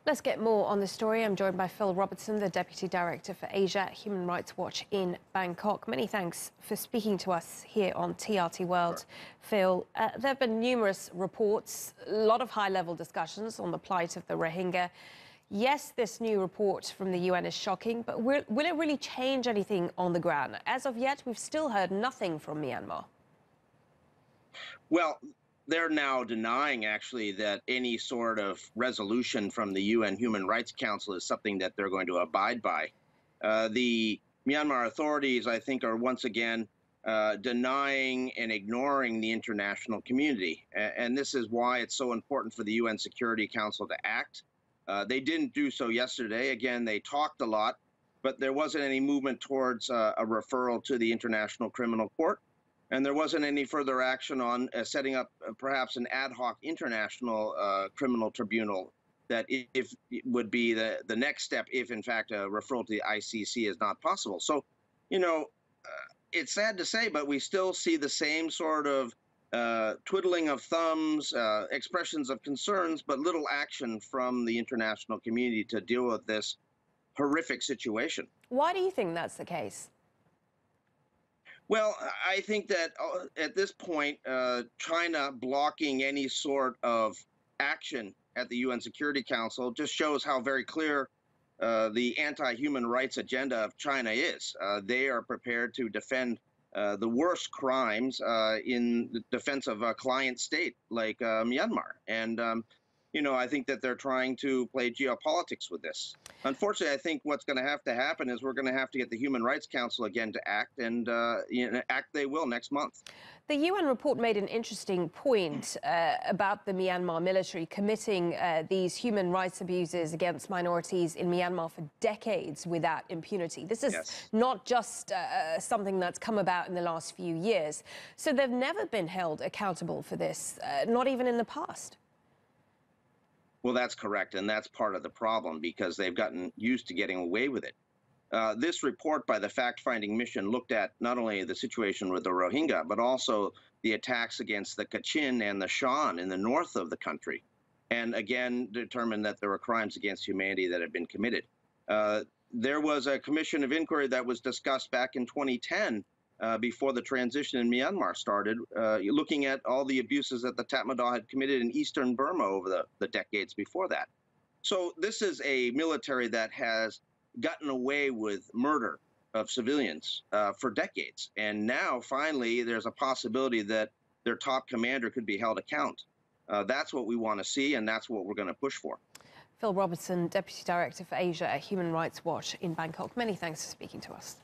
Let's get more on the story. I'm joined by Phil Robertson, the Deputy Director for Asia at Human Rights Watch in Bangkok. Many thanks for speaking to us here on TRT World. Sure. Phil, there have been numerous reports, a lot of high-level discussions on the plight of the Rohingya. Yes, this new report from the UN is shocking, but will it really change anything on the ground? As of yet, we've still heard nothing from Myanmar. Well, they're now denying, actually, that any sort of resolution from the UN Human Rights Council is something that they're going to abide by. The Myanmar authorities, I think, are once again denying and ignoring the international community. And this is why it's so important for the UN Security Council to act. They didn't do so yesterday. Again, they talked a lot, but there wasn't any movement towards a referral to the International Criminal Court. And there wasn't any further action on setting up perhaps an ad hoc international criminal tribunal that if would be the next step if, in fact, a referral to the ICC is not possible. So, it's sad to say, but we still see the same sort of twiddling of thumbs, expressions of concerns, but little action from the international community to deal with this horrific situation. Why do you think that's the case? Well, I think that at this point, China blocking any sort of action at the UN Security Council just shows how very clear the anti-human rights agenda of China is. They are prepared to defend the worst crimes in the defense of a client state like Myanmar. And, I think that they're trying to play geopolitics with this. Unfortunately, I think what's going to happen is we're going to have to get the Human Rights Council again to act, and act they will next month. The UN report made an interesting point about the Myanmar military committing these human rights abuses against minorities in Myanmar for decades without impunity. This is not just something that's come about in the last few years. So they've never been held accountable for this, not even in the past. Well, that's correct, and that's part of the problem because they've gotten used to getting away with it. This report by the fact-finding mission looked at not only the situation with the Rohingya, but also the attacks against the Kachin and the Shan in the north of the country, and again determined that there were crimes against humanity that had been committed. There was a commission of inquiry that was discussed back in 2010 before the transition in Myanmar started, looking at all the abuses that the Tatmadaw had committed in eastern Burma over the decades before that. So this is a military that has gotten away with murder of civilians for decades. And now, finally, there's a possibility that their top commander could be held account. That's what we want to see, and that's what we're going to push for. Phil Robertson, Deputy Director for Asia at Human Rights Watch in Bangkok. Many thanks for speaking to us.